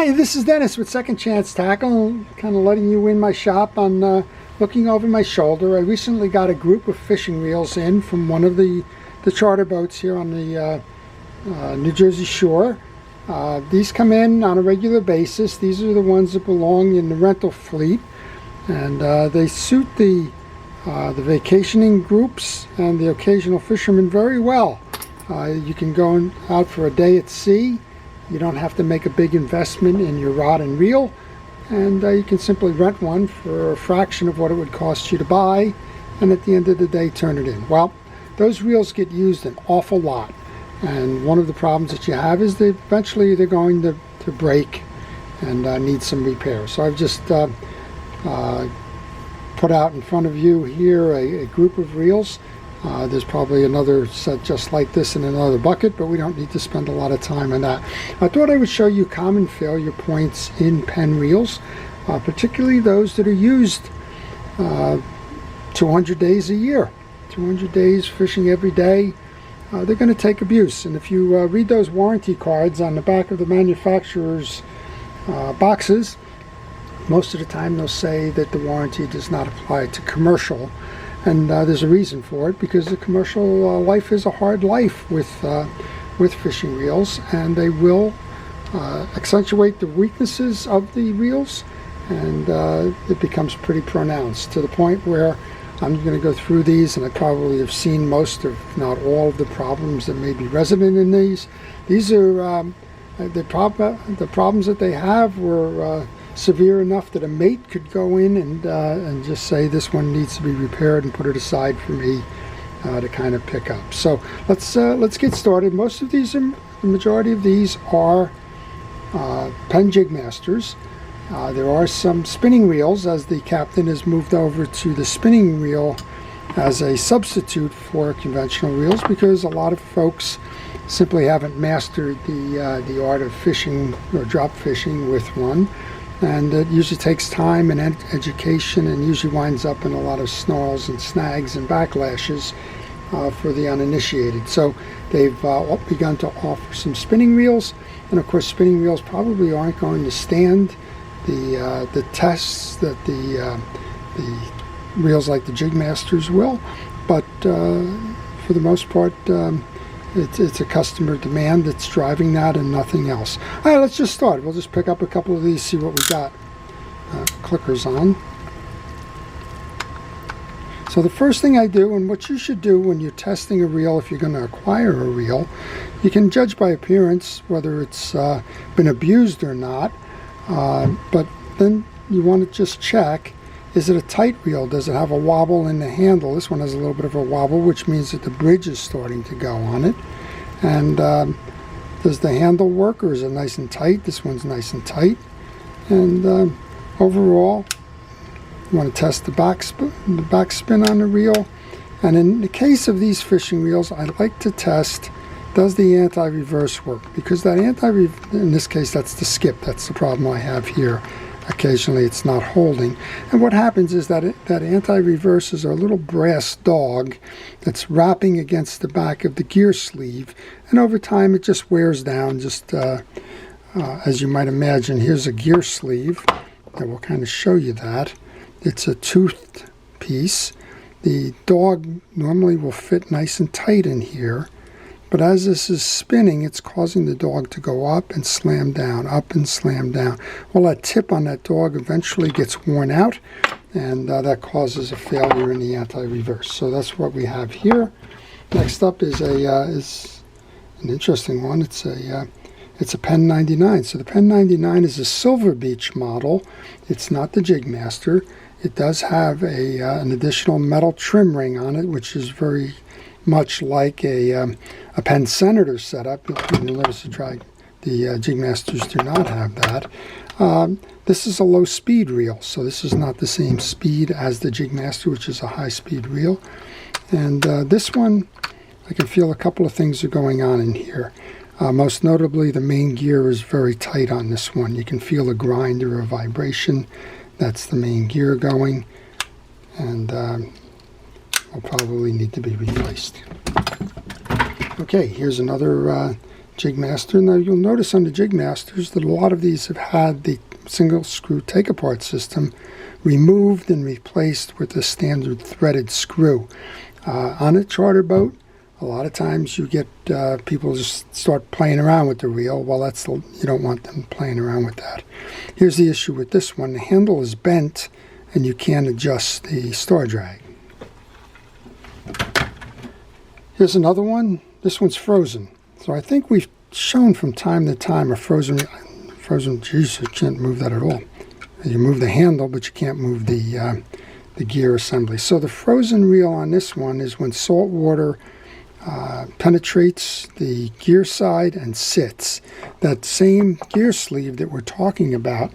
Hi, this is Dennis with Second Chance Tackle, kind of letting you in my shop on looking over my shoulder. I recently got a group of fishing reels in from one of the charter boats here on the New Jersey shore. These come in on a regular basis. These are the ones that belong in the rental fleet, and they suit the vacationing groups and the occasional fishermen very well. You can go out for a day at sea. You don't have to make a big investment in your rod and reel, and you can simply rent one for a fraction of what it would cost you to buy, and at the end of the day turn it in. Well, those reels get used an awful lot, and one of the problems that you have is that eventually they're going to break and need some repair. So I've just put out in front of you here a group of reels. There's probably another set just like this in another bucket, but we don't need to spend a lot of time on that. I thought I would show you common failure points in Penn reels, particularly those that are used 200 days a year. 200 days fishing every day. They're going to take abuse, and if you read those warranty cards on the back of the manufacturer's boxes, most of the time they'll say that the warranty does not apply to commercial. And there's a reason for it, because the commercial life is a hard life with fishing reels, and they will accentuate the weaknesses of the reels, and it becomes pretty pronounced to the point where I'm going to go through these, and I probably have seen most, if not all, of the problems that may be resident in these. These are the problems that they have were severe enough that a mate could go in and just say this one needs to be repaired and put it aside for me to kind of pick up. So let's get started. Most of these, the majority of these are Penn Jig Masters. There are some spinning reels, as the captain has moved over to the spinning reel as a substitute for conventional reels, because a lot of folks simply haven't mastered the art of fishing or drop fishing with one. And it usually takes time and education, and usually winds up in a lot of snarls and snags and backlashes for the uninitiated. So they've begun to offer some spinning reels, and of course spinning reels probably aren't going to stand the tests that the reels like the Jig Masters will, but for the most part it's a customer demand that's driving that and nothing else. All right, let's just start. We'll just pick up a couple of these, see what we got. Clickers on. So the first thing I do, and what you should do when you're testing a reel, if you're going to acquire a reel, you can judge by appearance whether it's been abused or not, but then you want to just check, is it a tight reel? Does it have a wobble in the handle? This one has a little bit of a wobble, which means that the bridge is starting to go on it. And does the handle work, or is it nice and tight? This one's nice and tight. And overall, you want to test the backspin on the reel. And in the case of these fishing reels, I like to test, does the anti-reverse work? Because that in this case, that's the skip. That's the problem I have here. Occasionally it's not holding, and what happens is that anti-reverse is a little brass dog that's wrapping against the back of the gear sleeve, and over time it just wears down, just as you might imagine. Here's a gear sleeve that will kind of show you that. It's a toothed piece. The dog normally will fit nice and tight in here, but as this is spinning, it's causing the dog to go up and slam down, up and slam down. Well, that tip on that dog eventually gets worn out, and that causes a failure in the anti-reverse. So that's what we have here. Next up is is an interesting one. It's a Penn 99. So the Penn 99 is a Silver Beach model. It's not the Jig Master. It does have an additional metal trim ring on it, which is very much like a Penn Senator setup. You'll notice the Jig Masters do not have that. This is a low speed reel, so this is not the same speed as the Jig Master, which is a high speed reel. And this one, I can feel a couple of things are going on in here. Most notably, the main gear is very tight on this one. You can feel a grind or a vibration. That's the main gear going, and will probably need to be replaced. Okay, here's another Jig Master. Now you'll notice on the Jig Masters that a lot of these have had the single screw take-apart system removed and replaced with a standard threaded screw. On a charter boat, a lot of times you get people just start playing around with the reel. Well, you don't want them playing around with that. Here's the issue with this one. The handle is bent and you can't adjust the star drag. Here's another one. This one's frozen. So I think we've shown from time to time a frozen, geez, you can't move that at all. You move the handle, but you can't move the gear assembly. So the frozen reel on this one is when salt water penetrates the gear side and sits. That same gear sleeve that we're talking about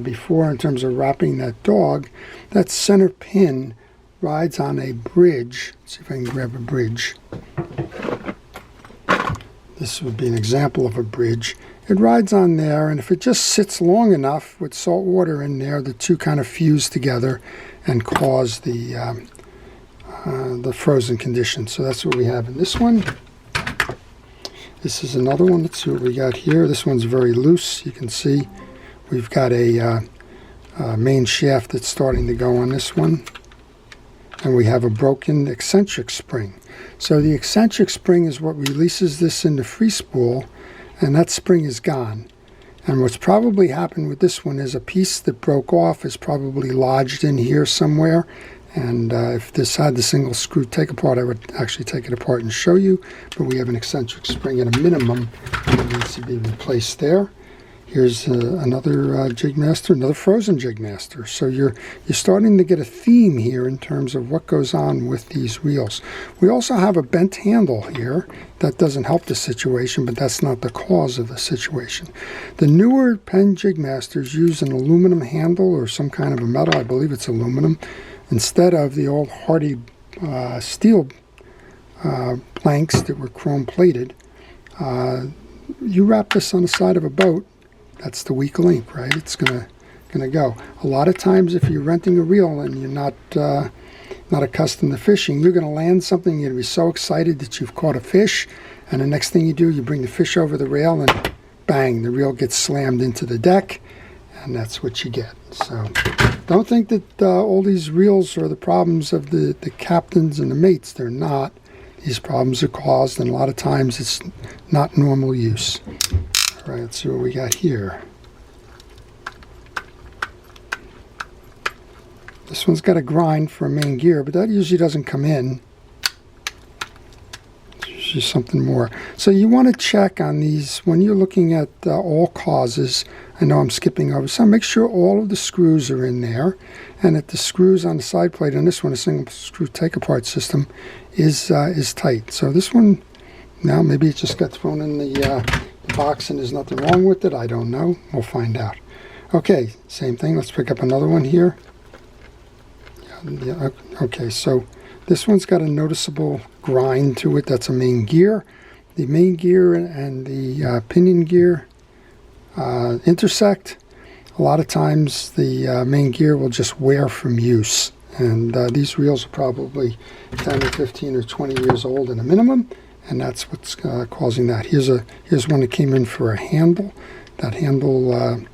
before in terms of wrapping that dog, that center pin rides on a bridge. Let's see if I can grab a bridge. This would be an example of a bridge. It rides on there, and if it just sits long enough with salt water in there, the two kind of fuse together and cause the frozen condition. So that's what we have in this one. This is another one. Let's see what we got here. This one's very loose. You can see we've got a main shaft that's starting to go on this one. And we have a broken eccentric spring. So the eccentric spring is what releases this into free spool, and that spring is gone. And what's probably happened with this one is a piece that broke off is probably lodged in here somewhere. And if this had the single screw take apart, I would actually take it apart and show you. But we have an eccentric spring at a minimum that needs to be replaced there. Here's another Jig Master, another frozen Jig Master. So you're starting to get a theme here in terms of what goes on with these reels. We also have a bent handle here. That doesn't help the situation, but that's not the cause of the situation. The newer Penn Jig Masters use an aluminum handle or some kind of a metal. I believe it's aluminum, instead of the old hardy steel planks that were chrome plated. You wrap this on the side of a boat, that's the weak link, right? It's gonna go. A lot of times if you're renting a reel and you're not accustomed to fishing, you're gonna land something, you're gonna be so excited that you've caught a fish, and the next thing you do, you bring the fish over the rail and bang, the reel gets slammed into the deck, and that's what you get. So don't think that all these reels are the problems of the captains and the mates. They're not. These problems are caused, and a lot of times it's not normal use. All right, let's see what we got here. This one's got a grind for a main gear, but that usually doesn't come in. It's usually something more. So you want to check on these when you're looking at all causes. I know I'm skipping over some. Make sure all of the screws are in there, and that the screws on the side plate on this one, a single screw take-apart system, is tight. So this one, now maybe it just got thrown in the box and there's nothing wrong with it. I don't know. We'll find out. Okay, same thing. Let's pick up another one here. Yeah, okay, so this one's got a noticeable grind to it. That's a main gear. The main gear and the pinion gear intersect. A lot of times the main gear will just wear from use. And these reels are probably 10 or 15 or 20 years old at a minimum, and that's what's causing that. Here's one that came in for a handle. That handle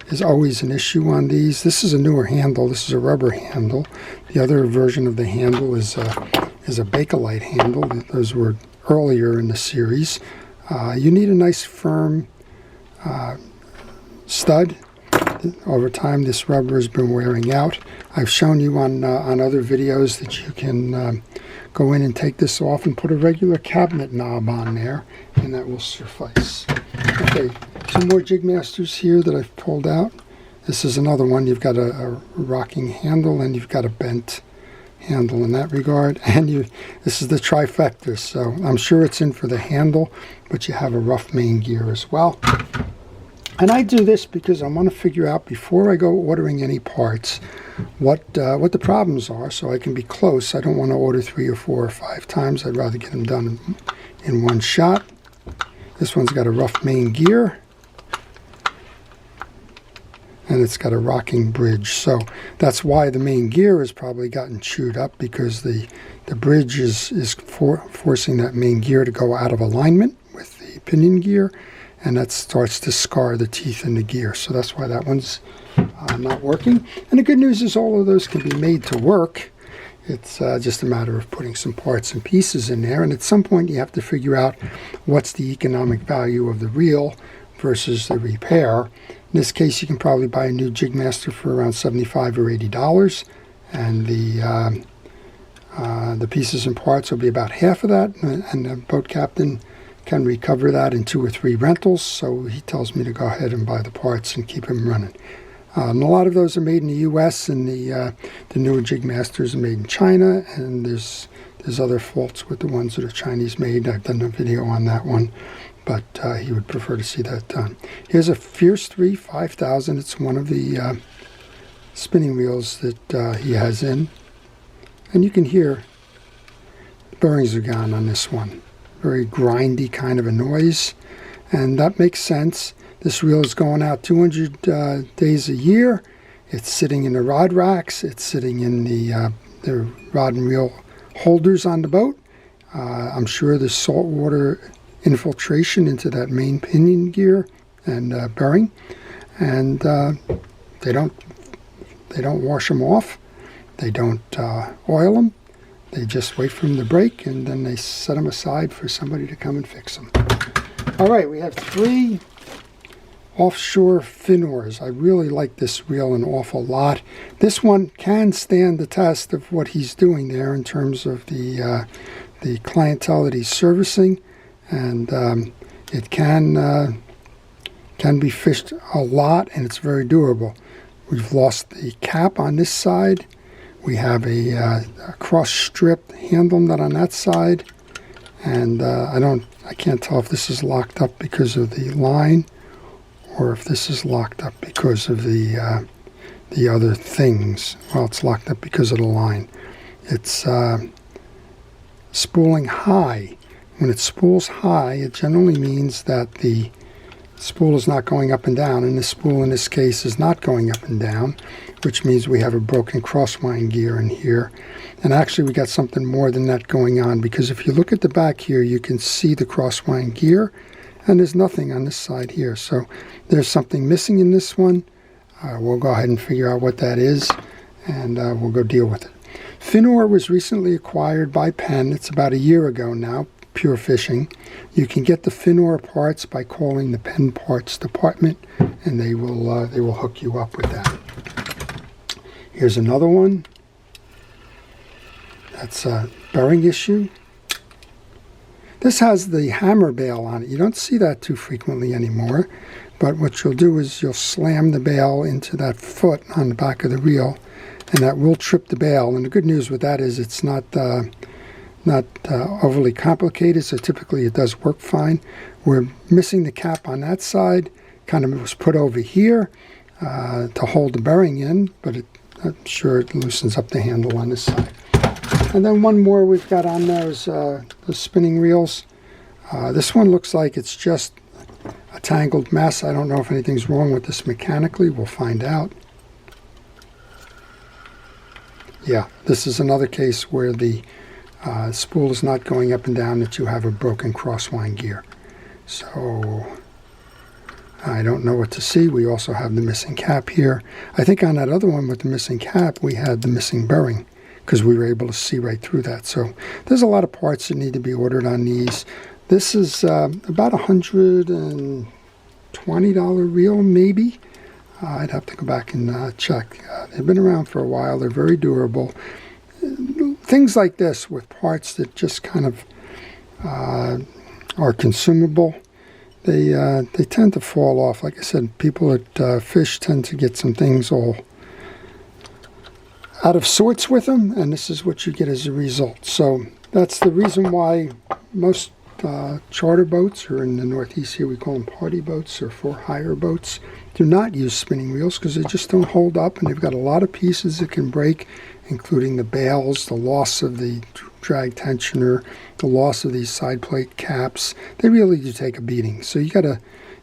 is always an issue on these. This is a newer handle. This is a rubber handle. The other version of the handle is a Bakelite handle. Those were earlier in the series. You need a nice firm stud. Over time, this rubber has been wearing out. I've shown you on other videos that you can go in and take this off and put a regular cabinet knob on there, and that will suffice. Okay, two more Jig Masters here that I've pulled out. This is another one. You've got a rocking handle, and you've got a bent handle in that regard. And this is the trifecta, so I'm sure it's in for the handle, but you have a rough main gear as well. And I do this because I want to figure out, before I go ordering any parts, what the problems are, so I can be close. I don't want to order 3 or 4 or 5 times. I'd rather get them done in one shot. This one's got a rough main gear, and it's got a rocking bridge. So that's why the main gear has probably gotten chewed up, because the bridge is forcing that main gear to go out of alignment with the pinion gear, and that starts to scar the teeth in the gear. So that's why that one's not working. And the good news is all of those can be made to work. It's just a matter of putting some parts and pieces in there, and at some point you have to figure out what's the economic value of the reel versus the repair. In this case, you can probably buy a new jig master for around $75 or $80, and the pieces and parts will be about half of that, and the boat captain can recover that in 2 or 3 rentals, so he tells me to go ahead and buy the parts and keep him running. And a lot of those are made in the U.S., and the newer jig masters are made in China, and there's other faults with the ones that are Chinese made. I've done a video on that one, but he would prefer to see that done. Here's a Fierce 3 5000. It's one of the spinning wheels that he has in, and you can hear the bearings are gone on this one. Very grindy kind of a noise, and that makes sense. This reel is going out 200 days a year. It's sitting in the rod racks. It's sitting in the rod and reel holders on the boat. I'm sure there's saltwater infiltration into that main pinion gear and bearing, and they don't wash them off. They don't oil them. They just wait for them to break, and then they set them aside for somebody to come and fix them. All right, we have 3 offshore fin oars. I really like this reel an awful lot. This one can stand the test of what he's doing there in terms of the clientele that he's servicing, and it can be fished a lot, and it's very durable. We've lost the cap on this side. We have a cross strip handle nut on that side, and I can't tell if this is locked up because of the line or if this is locked up because of the other things. Well, it's locked up because of the line. It's spooling high. When it spools high, it generally means that the spool is not going up and down, and the spool in this case is not going up and down, which means we have a broken crosswind gear in here. And actually we got something more than that going on, because if you look at the back here, you can see the crosswind gear, and there's nothing on this side here. So there's something missing in this one. We'll go ahead and figure out what that is, and we'll go deal with it. Finor was recently acquired by Penn. It's about a year ago now, Pure Fishing. You can get the Finor parts by calling the Penn Parts Department, and they will hook you up with that. Here's another one. That's a bearing issue. This has the hammer bail on it. You don't see that too frequently anymore, but what you'll do is you'll slam the bail into that foot on the back of the reel, and that will trip the bail. And the good news with that is it's not overly complicated, so typically it does work fine. We're missing the cap on that side. Kind of was put over here to hold the bearing in, but I'm sure it loosens up the handle on this side. And then one more we've got on there is the spinning reels. This one looks like it's just a tangled mess. I don't know if anything's wrong with this mechanically. We'll find out. Yeah, this is another case where the spool is not going up and down, that you have a broken crosswind gear. So I don't know what to see. We also have the missing cap here. I think on that other one with the missing cap, we had the missing bearing, because we were able to see right through that. So there's a lot of parts that need to be ordered on these. This is about $120 reel, maybe. I'd have to go back and check. They've been around for a while. They're very durable. Things like this with parts that just kind of are consumable, they tend to fall off. Like I said, people that fish tend to get some things all out of sorts with them, and this is what you get as a result. So that's the reason why most charter boats, or in the Northeast here we call them party boats or for-hire boats, do not use spinning reels, because they just don't hold up, and they've got a lot of pieces that can break, including the bails, the loss of the drag tensioner, the loss of these side plate caps. They really do take a beating. So you gotta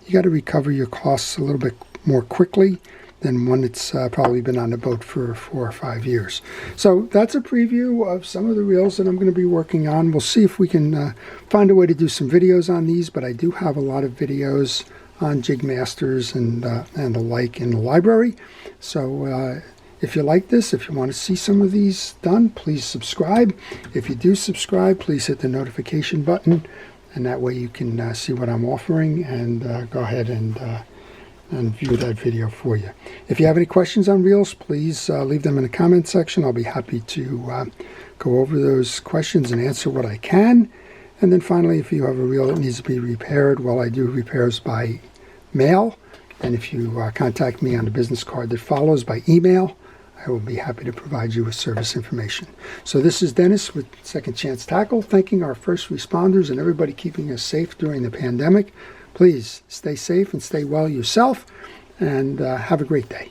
recover your costs a little bit more quickly, than one that's probably been on the boat for 4 or 5 years. So that's a preview of some of the reels that I'm going to be working on. We'll see if we can find a way to do some videos on these, but I do have a lot of videos on jig masters and the like in the library. So if you like this, if you want to see some of these done, please subscribe. If you do subscribe, please hit the notification button, and that way you can see what I'm offering and go ahead and view that video for you. If you have any questions on reels, please leave them in the comment section. I'll be happy to go over those questions and answer what I can. And then finally, if you have a reel that needs to be repaired, well, I do repairs by mail. And if you contact me on the business card that follows by email, I will be happy to provide you with service information. So this is Dennis with Second Chance Tackle, thanking our first responders and everybody keeping us safe during the pandemic. Please stay safe and stay well yourself, and have a great day.